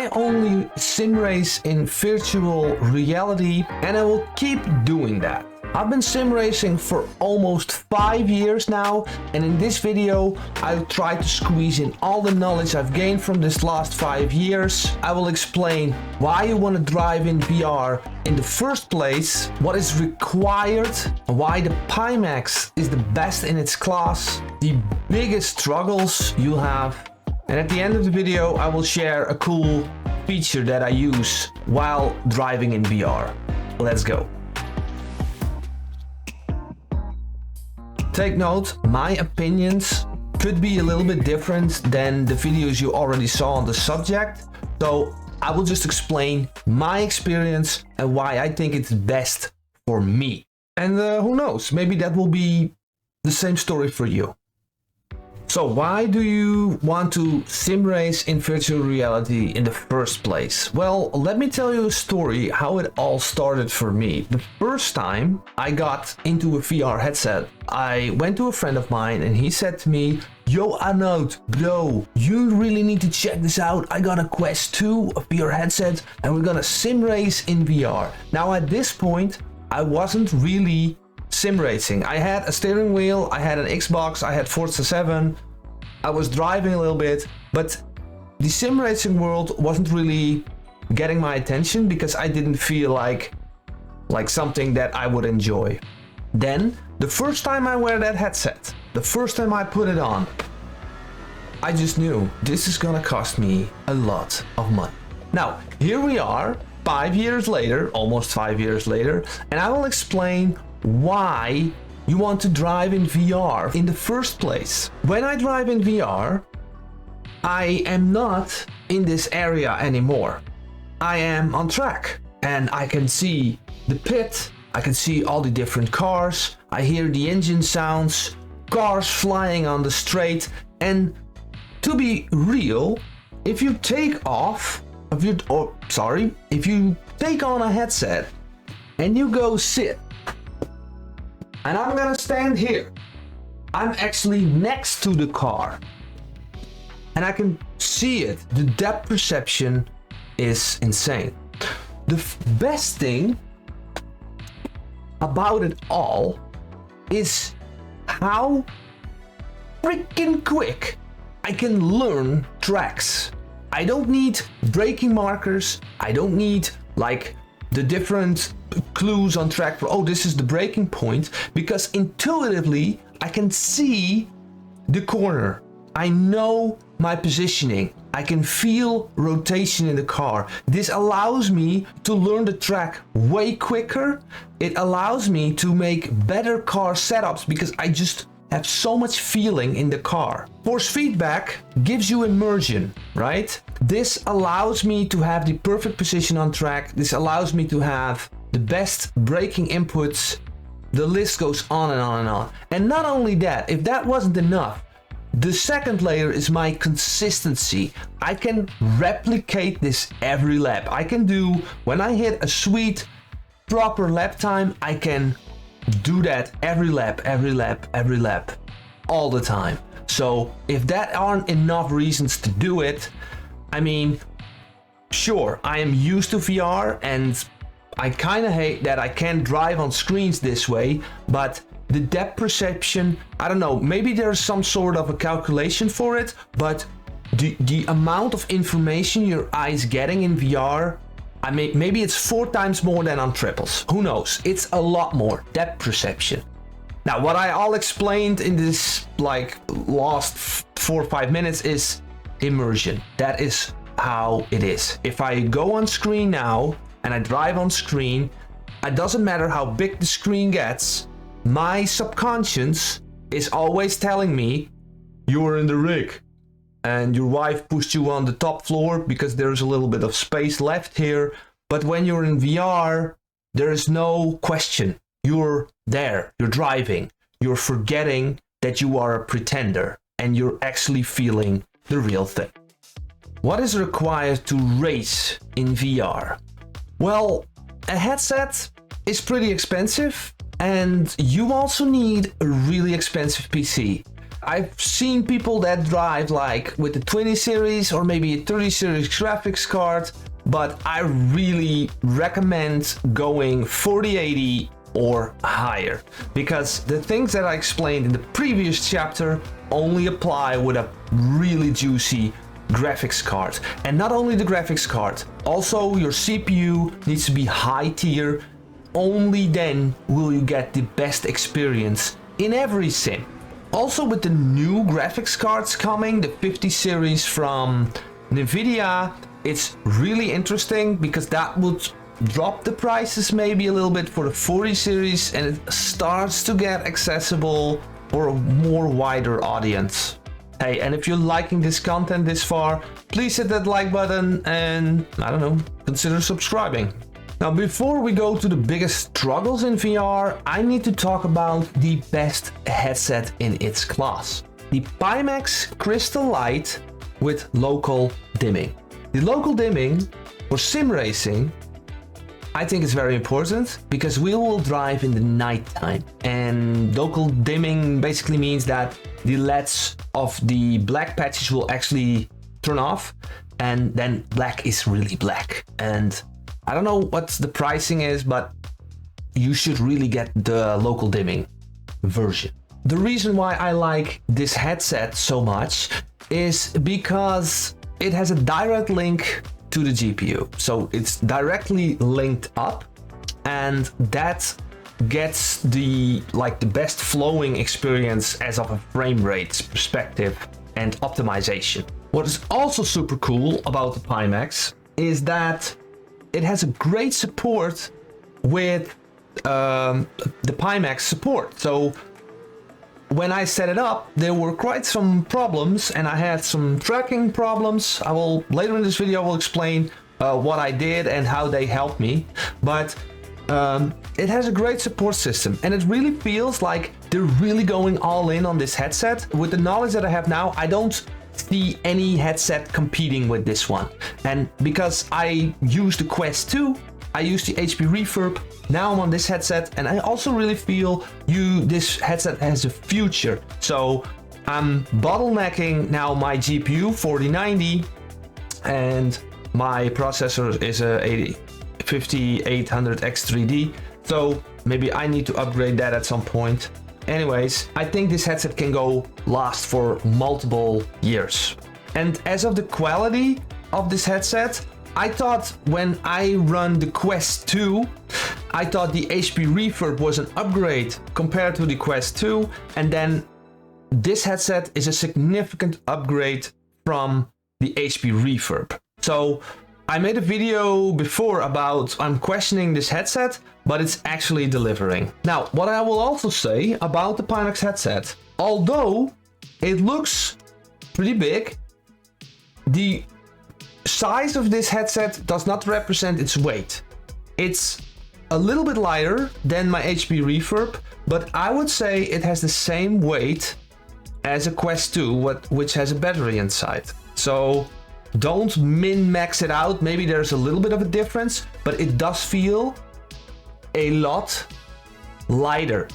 I only sim race in virtual reality, and I will keep doing that. I've been sim racing for almost 5 years now, and in this video I'll try to squeeze in all the knowledge I've gained from this last 5 years. I will explain why you want to drive in VR in the first place, what is required, why the Pimax is the best in its class, the biggest struggles you'll have, and at the end of the video I will share a cool feature that I use while driving in VR. Let's go. Take note, my opinions could be a little bit different than the videos you already saw on the subject, so I will just explain my experience and why I think it's best for me. And who knows, maybe that will be the same story for you. So why do you want to sim race in virtual reality in the first place? Well, let me tell you a story how it all started for me. The first time I got into a VR headset, I went to a friend of mine and he said to me, "Yo Arnoud, bro, you really need to check this out. I got a Quest 2, a VR headset, and we're gonna sim race in VR." Now at this point, I wasn't really sim racing. I had a steering wheel, I had an Xbox, I had Forza 7, I was driving a little bit, but the sim racing world wasn't really getting my attention because I didn't feel like something that I would enjoy. Then, the first time I wear that headset, the first time I put it on, I just knew this is gonna cost me a lot of money. Now, here we are, 5 years later, almost 5 years later, and I will explain why you want to drive in VR in the first place. When I drive in VR, I am not in this area anymore. I am on track and I can see the pit, I can see all the different cars, I hear the engine sounds, cars flying on the straight, and to be real, if you take off, if you take on a headset and you go sit, and I'm gonna stand here. I'm actually next to the car. And I can see it. The depth perception is insane. The best thing about it all is how freaking quick I can learn tracks. I don't need braking markers. I don't need the different clues on track for, oh, this is the braking point, because intuitively I can see the corner. I know my positioning. I can feel rotation in the car. This allows me to learn the track way quicker. It allows me to make better car setups because I just have so much feeling in the car. Force feedback gives you immersion, right? This allows me to have the perfect position on track. This allows me to have the best braking inputs. The list goes on and on and on. And not only that, if that wasn't enough, the second layer is my consistency. I can replicate this every lap. I can do, when I hit a sweet, proper lap time, I can do that every lap, all the time. So if that aren't enough reasons to do it, I mean, sure, I am used to VR and I kind of hate that I can't drive on screens this way, but the depth perception, I don't know, maybe there's some sort of a calculation for it, but the amount of information your eyes getting in VR, I mean, maybe it's 4 times more than on triples. Who knows? It's a lot more depth perception. Now, what I all explained in this last 4 or 5 minutes is immersion. That is how it is. If I go on screen now and I drive on screen, it doesn't matter how big the screen gets, my subconscious is always telling me, you're in the rig. And your wife pushed you on the top floor because there's a little bit of space left here. But when you're in VR, there is no question. You're there, you're driving, you're forgetting that you are a pretender and you're actually feeling the real thing. What is required to race in VR? Well, a headset is pretty expensive and you also need a really expensive PC. I've seen people that drive like with the 20 series or maybe a 30 series graphics card, but I really recommend going 4080 or higher, because the things that I explained in the previous chapter only apply with a really juicy graphics card. And not only the graphics card, also your CPU needs to be high tier. Only then will you get the best experience in every sim. Also, with the new graphics cards coming, the 50 series from Nvidia, it's really interesting because that would drop the prices maybe a little bit for the 40 series, and it starts to get accessible for a more wider audience. Hey, and if you're liking this content this far, please hit that like button and, I don't know, consider subscribing. Now, before we go to the biggest struggles in VR, I need to talk about the best headset in its class. The Pimax Crystal Light with local dimming. The local dimming for sim racing, I think is very important because we will drive in the nighttime, and local dimming basically means that the LEDs of the black patches will actually turn off, and then black is really black. And I don't know what the pricing is, but you should really get the local dimming version. The reason why I like this headset so much is because it has a direct link to the GPU. So it's directly linked up, and that gets the best flowing experience as of a frame rate perspective and optimization. What is also super cool about the Pimax is that it has a great support with the Pimax support. So when I set it up, there were quite some problems, and I had some tracking problems. I will later in this video I will explain what I did and how they helped me. But it has a great support system, and it really feels like they're really going all in on this headset. With the knowledge that I have now, I don't see any headset competing with this one. And because I use the Quest 2, I use the HP Reverb. Now I'm on this headset, and I also really feel this headset has a future. So I'm bottlenecking now my GPU 4090, and my processor is a 5800X3D. So maybe I need to upgrade that at some point. Anyways, I think this headset can last for multiple years. And as of the quality of this headset, I thought when I run the Quest 2, I thought the HP Reverb was an upgrade compared to the Quest 2, and then this headset is a significant upgrade from the HP Reverb. So I made a video before about I'm questioning this headset, but it's actually delivering. Now, what I will also say about the Pimax headset, although it looks pretty big, the size of this headset does not represent its weight. It's a little bit lighter than my HP Reverb, but I would say it has the same weight as a Quest 2, which has a battery inside. So don't min-max it out. Maybe there's a little bit of a difference, but it does feel a lot lighter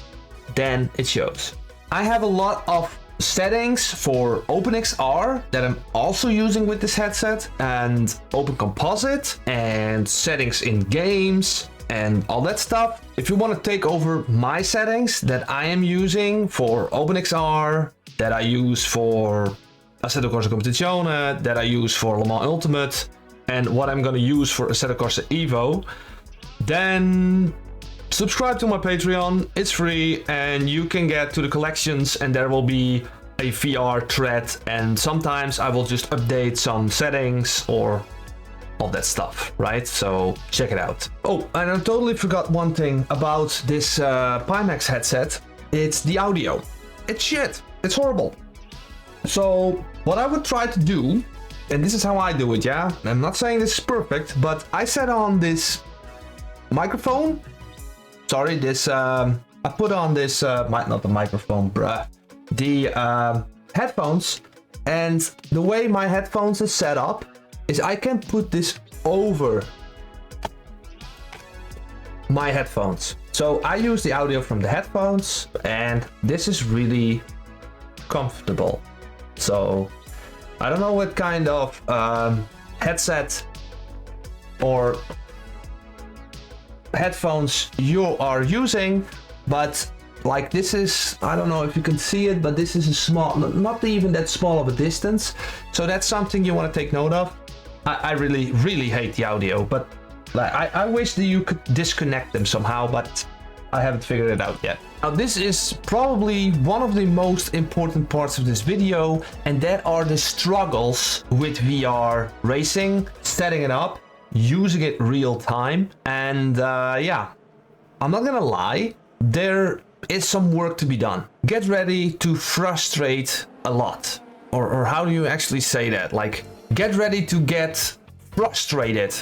than it shows. I have a lot of settings for OpenXR that I'm also using with this headset, and Open Composite, and settings in games and all that stuff. If you want to take over my settings that I am using for OpenXR, that I use for Assetto Corsa Competizione, that I use for Le Mans Ultimate, and what I'm going to use for Assetto Corsa Evo, then subscribe to my Patreon. It's free, and you can get to the collections, and there will be a VR thread, and sometimes I will just update some settings or all that stuff, right? So check it out. Oh, and I totally forgot one thing about this Pimax headset. It's the audio. It's shit. It's horrible. So what I would try to do, and this is how I do it, yeah? I'm not saying this is perfect, but I set on this microphone. Sorry, this, I put on this, not the microphone, bruh. The headphones, and the way my headphones is set up is I can put this over my headphones. So I use the audio from the headphones, and this is really comfortable. So I don't know what kind of headset or headphones you are using, but like this is, I don't know if you can see it, but this is a small, not even that small of a distance. So that's something you want to take note of. I really hate the audio, but I wish that you could disconnect them somehow, but I haven't figured it out yet. Now this is probably one of the most important parts of this video, and that are the struggles with VR racing, setting it up, using it real time. And yeah, I'm not gonna lie, there is some work to be done. Get ready to frustrate a lot. Or how do you actually say that? Like, get ready to get frustrated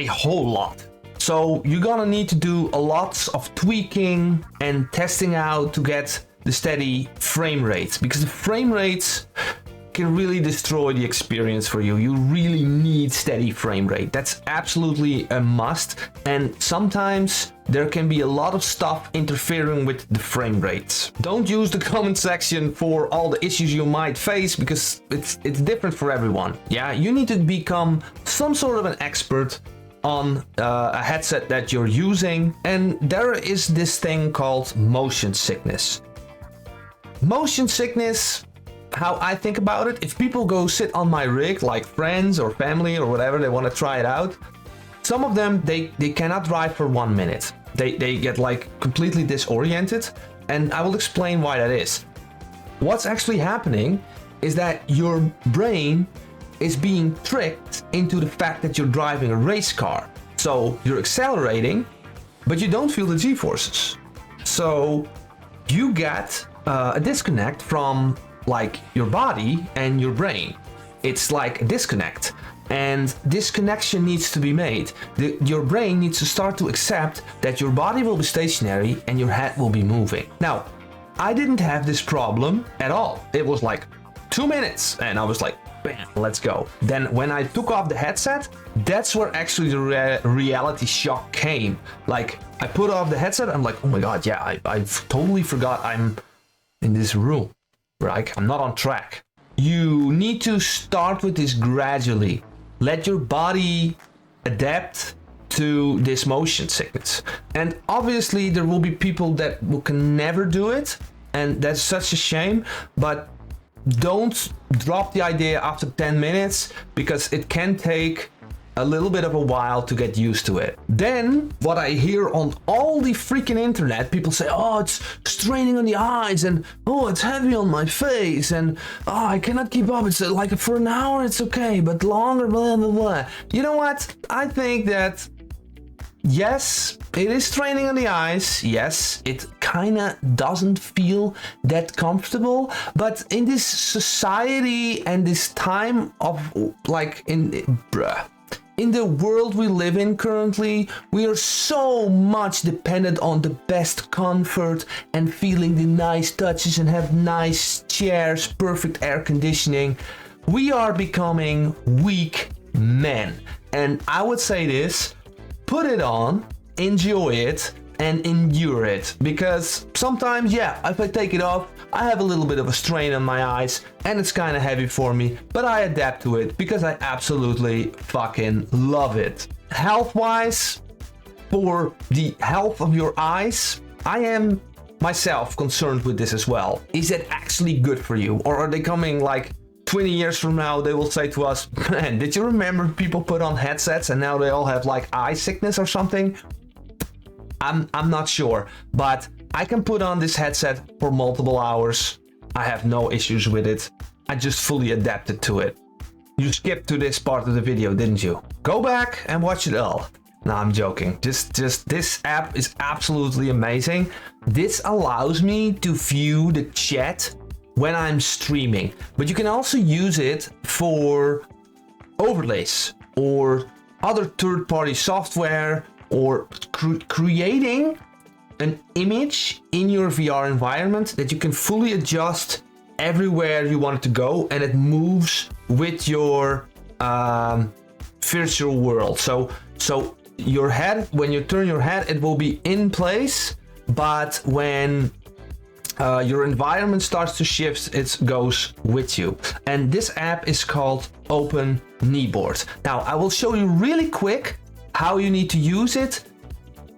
a whole lot. So you're gonna need to do a lot of tweaking and testing out to get the steady frame rates, because the frame rates can really destroy the experience for you. You really need steady frame rate. That's absolutely a must. And sometimes there can be a lot of stuff interfering with the frame rates. Don't use the comment section for all the issues you might face, because it's different for everyone. Yeah, you need to become some sort of an expert on a headset that you're using. And there is this thing called motion sickness. Motion sickness, how I think about it, if people go sit on my rig, like friends or family or whatever, they want to try it out, some of them, they cannot drive for 1 minute. They get like completely disoriented, and I will explain why that is. What's actually happening is that your brain is being tricked into the fact that you're driving a race car. So you're accelerating, but you don't feel the G-forces. So you get a disconnect from like your body and your brain. It's like a disconnect, and this connection needs to be made. Your brain needs to start to accept that your body will be stationary and your head will be moving. Now, I didn't have this problem at all. It was like 2 minutes and I was like, bam, let's go. Then when I took off the headset, that's where actually the reality shock came. Like, I put off the headset, I'm like, oh my god, yeah, I've totally forgot I'm in this room. Right? I'm not on track. You need to start with this gradually. Let your body adapt to this motion sickness. And obviously there will be people that can never do it, and that's such a shame, but don't drop the idea after 10 minutes, because it can take a little bit of a while to get used to it. Then what I hear on all the freaking internet, people say, oh, it's straining on the eyes, and oh, it's heavy on my face, and oh, I cannot keep up. It's like for an hour it's okay, but longer, blah blah blah. You know what? I think that yes, it is straining on the eyes. Yes, it kinda doesn't feel that comfortable, but in this society and this time of like in the world we live in currently, we are so much dependent on the best comfort and feeling the nice touches and have nice chairs, perfect air conditioning. We are becoming weak men. And I would say this, put it on, enjoy it, and endure it. Because sometimes, yeah, if I take it off, I have a little bit of a strain on my eyes and it's kind of heavy for me, but I adapt to it because I absolutely fucking love it. Health-wise, for the health of your eyes, I am myself concerned with this as well. Is it actually good for you? Or are they coming like 20 years from now, they will say to us, man, did you remember people put on headsets and now they all have like eye sickness or something? I'm not sure, but I can put on this headset for multiple hours. I have no issues with it. I just fully adapted to it. You skipped to this part of the video, didn't you? Go back and watch it all. No, I'm joking. Just this app is absolutely amazing. This allows me to view the chat when I'm streaming, but you can also use it for overlays or other third-party software, or creating an image in your VR environment that you can fully adjust everywhere you want it to go, and it moves with your virtual world. So your head, when you turn your head, it will be in place, but when your environment starts to shift, it goes with you. And this app is called Open Kneeboard. Now, I will show you really quick how you need to use it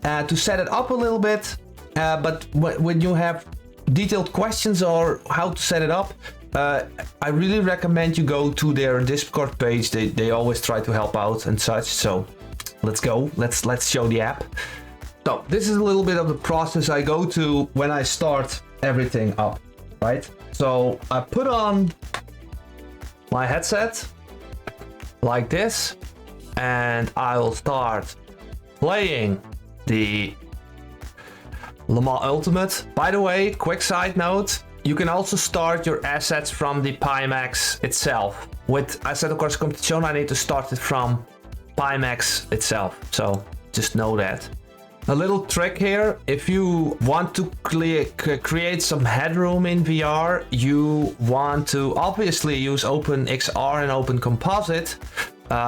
to set it up a little bit. But when you have detailed questions or how to set it up, I really recommend you go to their Discord page. They always try to help out and such. So let's go. Let's show the app. So this is a little bit of the process I go to when I start everything up, right? So I put on my headset like this, and I'll start playing the Le Mans Ultimate. By the way, quick side note, you can also start your assets from the Pimax itself. With Assetto Corsa Competizione, I need to start it from Pimax itself, so just know that. A little trick here, if you want to create some headroom in VR, you want to obviously use OpenXR and Open Composite,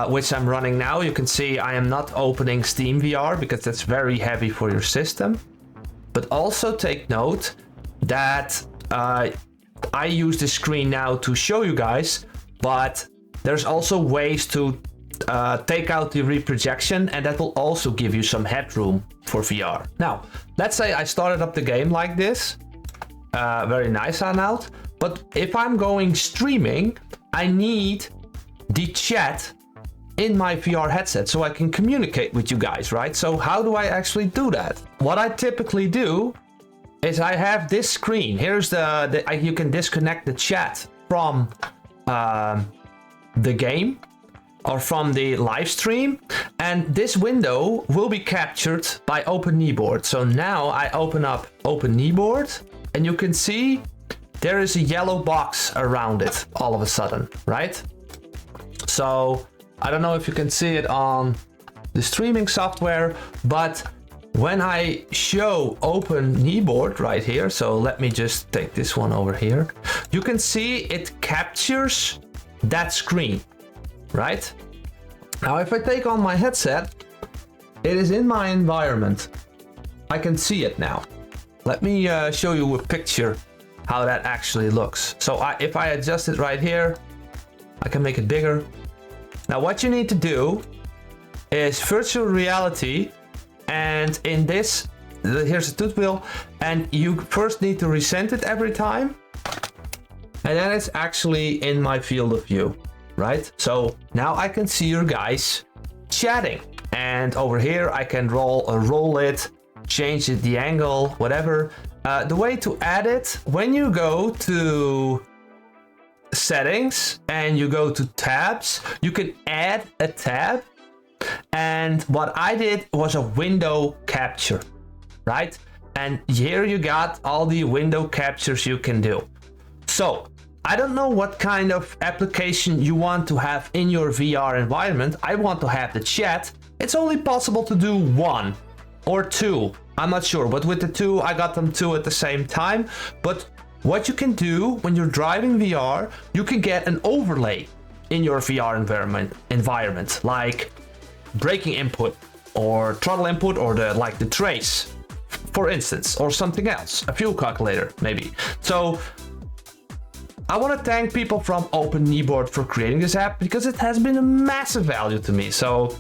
which I'm running now. You can see I am not opening Steam VR because that's very heavy for your system. But also take note that I use this screen now to show you guys, but there's also ways to take out the reprojection, and that will also give you some headroom for VR. Now, let's say I started up the game like this. Very nice out. But if I'm going streaming, I need the chat in my VR headset so I can communicate with you guys, right? So how do I actually do that? What I typically do is I have this screen. Here's you can disconnect the chat from the game or from the live stream, and this window will be captured by Open Kneeboard. So now I open up Open Kneeboard, and you can see there is a yellow box around it all of a sudden, right? So I don't know if you can see it on the streaming software, but when I show Open Kneeboard right here, so let me just take this one over here, you can see it captures that screen, right? Now, if I take on my headset, it is in my environment. I can see it now. Let me show you a picture how that actually looks. So if I adjust it right here, I can make it bigger. Now, what you need to do is virtual reality, and in this, here's the tooth wheel, and you first need to recent it every time, and then it's actually in my field of view, right? So now I can see your guys chatting, and over here I can roll it, change it, the angle, whatever. The way to add it, when you go to settings and you go to tabs, you can add a tab, and what I did was a window capture, right? And here you got all the window captures you can do. So I don't know what kind of application you want to have in your VR environment. I want to have the chat. It's only possible to do one or two, I'm not sure, but with the two, I got them two at the same time. But what you can do when you're driving VR, you can get an overlay in your VR environment, like braking input or throttle input, or the trace, for instance, or something else, a fuel calculator maybe. So I want to thank people from Open Kneeboard for creating this app, because it has been a massive value to me. So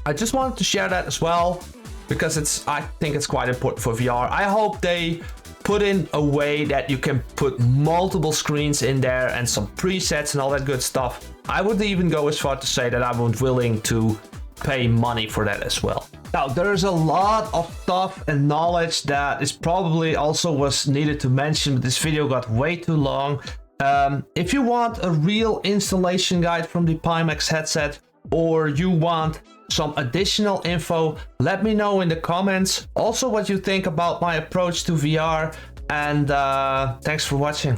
I just wanted to share that as well, because I think it's quite important for VR. I hope they put in a way that you can put multiple screens in there and some presets and all that good stuff. I would even go as far to say that I'm willing to pay money for that as well. Now, there's a lot of stuff and knowledge that is probably also was needed to mention, but this video got way too long. If you want a real installation guide from the Pimax headset, or you want some additional info, let me know in the comments. Also what you think about my approach to VR, and thanks for watching.